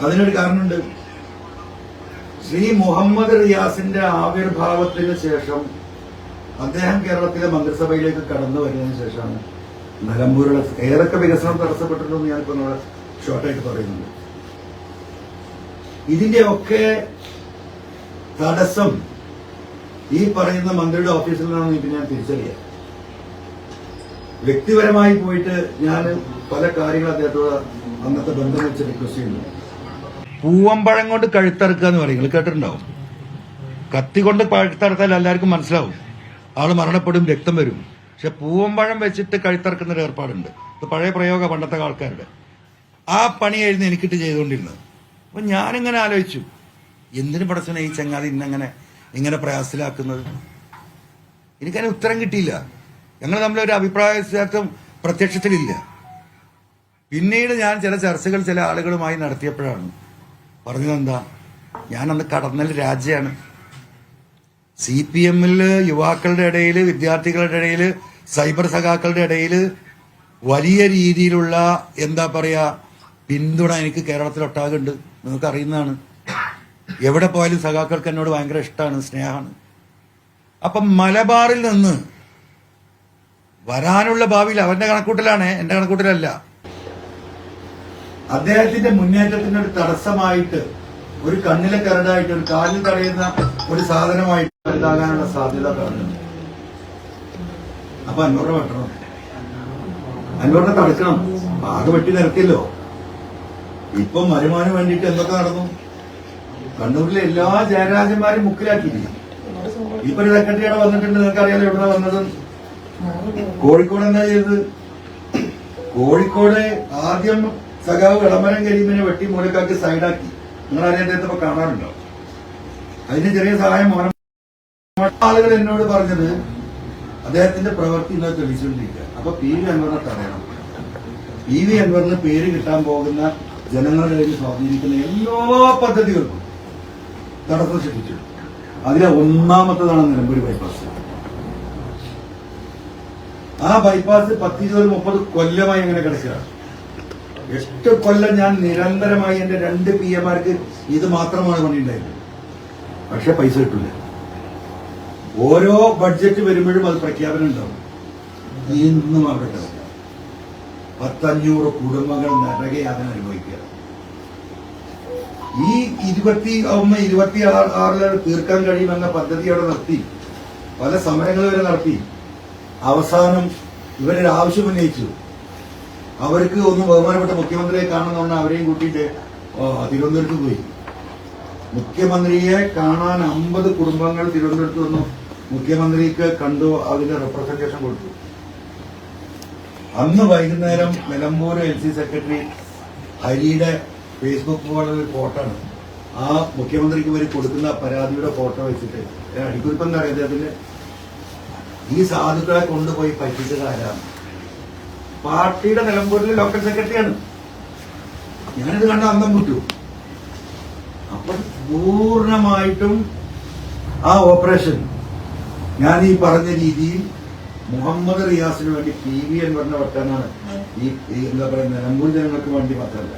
അതിനൊരു കാരണമുണ്ട്. ശ്രീ മുഹമ്മദ് റിയാസിന്റെ ആവിർഭാവത്തിന് ശേഷം അദ്ദേഹം കേരളത്തിലെ മന്ത്രിസഭയിലേക്ക് കടന്നു വരുന്നതിന് ശേഷമാണ് നിലമ്പൂരിലെ ഏതൊക്കെ വികസനം തടസ്സപ്പെട്ടിട്ടുണ്ടെന്ന് ഞാനിപ്പോ നമ്മുടെ ഷോർട്ടായിട്ട് പറയുന്നുണ്ട്. ഇതിന്റെയൊക്കെ തടസ്സം ഈ പറയുന്ന മന്ത്രിയുടെ ഓഫീസിൽ നിന്നാണ് ഇപ്പൊ ഞാൻ തിരിച്ചറിയാം. വ്യക്തിപരമായി പോയിട്ട് ഞാൻ പല കാര്യങ്ങൾ അദ്ദേഹത്തോട് അന്നത്തെ ബന്ധം വെച്ച് റിക്വസ്റ്റ് ചെയ്യുന്നു. പൂവമ്പഴം കൊണ്ട് കഴുത്തറുക്കുക എന്ന് പറയും, കേട്ടിട്ടുണ്ടാവും. കത്തി കൊണ്ട് കഴുത്തറുത്താൽ എല്ലാവർക്കും മനസ്സിലാവും, ആള് മരണപ്പെടും, രക്തം വരും. പക്ഷെ പൂവമ്പഴം വെച്ചിട്ട് കഴുത്തറക്കുന്ന ഒരു ഏർപ്പാടുണ്ട്. ഇത് പഴയ പ്രയോഗ പണ്ടത്തെ ആൾക്കാരുടെ. ആ പണിയായിരുന്നു എനിക്കിട്ട് ചെയ്തുകൊണ്ടിരുന്നത്. അപ്പൊ ഞാനിങ്ങനെ ആലോചിച്ചു, എന്തിനു പടച്ചനെ ഈ ചങ്ങാതി ഇങ്ങനെ പ്രയാസത്തിലാക്കുന്നത്? എനിക്കതിന് ഉത്തരം കിട്ടിയില്ല. ഞങ്ങൾ തമ്മിലൊരു അഭിപ്രായ വ്യത്യാസം പ്രത്യക്ഷത്തിലില്ല. പിന്നീട് ഞാൻ ചില ചർച്ചകൾ ചില ആളുകളുമായി നടത്തിയപ്പോഴാണ് പറഞ്ഞതെന്താ, ഞാനന്ന് കടന്നൽ രാജ്യമാണ്. CPM-ൽ യുവാക്കളുടെ ഇടയിൽ, വിദ്യാർത്ഥികളുടെ ഇടയിൽ, സൈബർ സഖാക്കളുടെ ഇടയിൽ വലിയ രീതിയിലുള്ള എന്താ പറയാ പിന്തുണ എനിക്ക് കേരളത്തിലൊട്ടാകുണ്ട്. നിങ്ങൾക്ക് അറിയുന്നതാണ്. എവിടെ പോയാലും സഖാക്കൾക്ക് എന്നോട് ഭയങ്കര ഇഷ്ടമാണ്, സ്നേഹമാണ്. അപ്പം മലബാറിൽ നിന്ന് വരാനുള്ള ഭാവിയിൽ അവന്റെ കണക്കൂട്ടലാണ്, എന്റെ കണക്കൂട്ടലല്ല. അദ്ദേഹത്തിന്റെ മുന്നേറ്റത്തിന് ഒരു തടസ്സമായിട്ട്, ഒരു കണ്ണിലെ കരടായിട്ട്, ഒരു കാലിൽ തടയുന്ന ഒരു സാധനമായിട്ട് വലുതാകാനുള്ള സാധ്യത കാണുന്നുണ്ട്. അപ്പൊ അൻവറിനെ വെട്ടണം, അൻവറിനെ തടുക്കണം. ആകെ വെട്ടി നിരത്തിയല്ലോ. ഇപ്പൊ മരുമാന് വേണ്ടിയിട്ട് എന്തൊക്കെ നടന്നു? കണ്ണൂരിലെ എല്ലാ ജയരാജന്മാരും മുക്കിലാക്കിയില്ല. ഇപ്പൊ ഒരു സെക്രട്ടറിയുടെ വന്നിട്ടുണ്ട്, നിങ്ങൾക്കറിയാലോ എവിടെ വന്നത്. കോഴിക്കോട് എന്താ ചെയ്തത്? കോഴിക്കോട് ആദ്യം സഖാവ് വിളംബരം കരീമിനെ വെട്ടി മൂലക്കാക്കി സൈഡാക്കി. നിങ്ങളറിയാൻ അദ്ദേഹത്തെ കാണാറുണ്ടോ? അതിന് ചെറിയ സഹായം ആളുകൾ എന്നോട് പറഞ്ഞത് അദ്ദേഹത്തിന്റെ പ്രവൃത്തി ഇന്നത് തെളിച്ചുകൊണ്ടിരിക്കുക. അപ്പൊ PV അൻവറിനെ തടയണം. PV അൻവറിന് പേര് കിട്ടാൻ പോകുന്ന ജനങ്ങളുടെ ഇടയിൽ സ്വാധീനിക്കുന്ന എല്ലാ പദ്ധതികൾക്കും തടസ്സം സൃഷ്ടിച്ചു. അതിലെ ഒന്നാമത്തതാണ് നിലമ്പൂർ ബൈപ്പാസ്. ആ ബൈപ്പാസ് 10-20-30 കൊല്ലമായി അങ്ങനെ കിടക്കുകയാണ്. 8 കൊല്ലം ഞാൻ നിരന്തരമായി എന്റെ 2 PM-മാർക്ക് ഇത് മാത്രമാണ് പണിയുണ്ടായിരുന്നത്. പക്ഷെ പൈസ കിട്ടില്ല. ഓരോ ബഡ്ജറ്റ് വരുമ്പോഴും അത് പ്രഖ്യാപനം ഉണ്ടാവും. ഇന്നും അവിടെ കിടക്കുക. 500 കുടുംബങ്ങൾ നരകയാതന അനുഭവിക്കുക. ഈ 21-26 തീർക്കാൻ കഴിയുമെന്ന പദ്ധതി അവിടെ നടത്തി, പല സമരങ്ങൾ വരെ നടത്തി. അവസാനം ഇവരൊരു ആവശ്യം ഉന്നയിച്ചു. അവർക്ക് ഒന്ന് ബഹുമാനപ്പെട്ട മുഖ്യമന്ത്രിയെ കാണണമെന്ന് അവരെയും കൂട്ടിയിട്ട് തിരുവനന്തപുരത്ത് പോയി. മുഖ്യമന്ത്രിയെ കാണാൻ 50 കുടുംബങ്ങൾ തിരുവനന്തപുരത്ത് വന്നു. മുഖ്യമന്ത്രിക്ക് കണ്ടു, അതിന്റെ റെപ്രസെന്റേഷൻ കൊടുത്തു. അന്ന് വൈകുന്നേരം നിലമ്പൂർ LC സെക്രട്ടറി ഹരിയുടെ ഫേസ്ബുക്ക് പോലുള്ള ഫോട്ടോയാണ്. ആ മുഖ്യമന്ത്രിക്ക് ഇവർ കൊടുക്കുന്ന പരാതിയുടെ ഫോട്ടോ വെച്ചിട്ട് അടിക്കുറിപ്പം എന്താ അറിയാം അദ്ദേഹത്തിന്റെ, ഈ സാധുക്കളെ കൊണ്ടുപോയി പറ്റിച്ചതാരാണ്? പാർട്ടിയുടെ നിലമ്പൂരിലെ ലോക്കൽ സെക്രട്ടറിയാണ്. ഞാനിത് കണ്ട അന്തം വിട്ടു. അപ്പൊ പൂർണ്ണമായിട്ടും ആ ഓപ്പറേഷൻ ഞാൻ ഈ പറഞ്ഞ രീതിയിൽ മുഹമ്മദ് റിയാസിന് വേണ്ടി PV അൻവറിനെ വെട്ടാനാണ് ഈ എന്താ പറയുക നിലമ്പൂർ ജനങ്ങൾക്ക് വേണ്ടി മാത്രമല്ല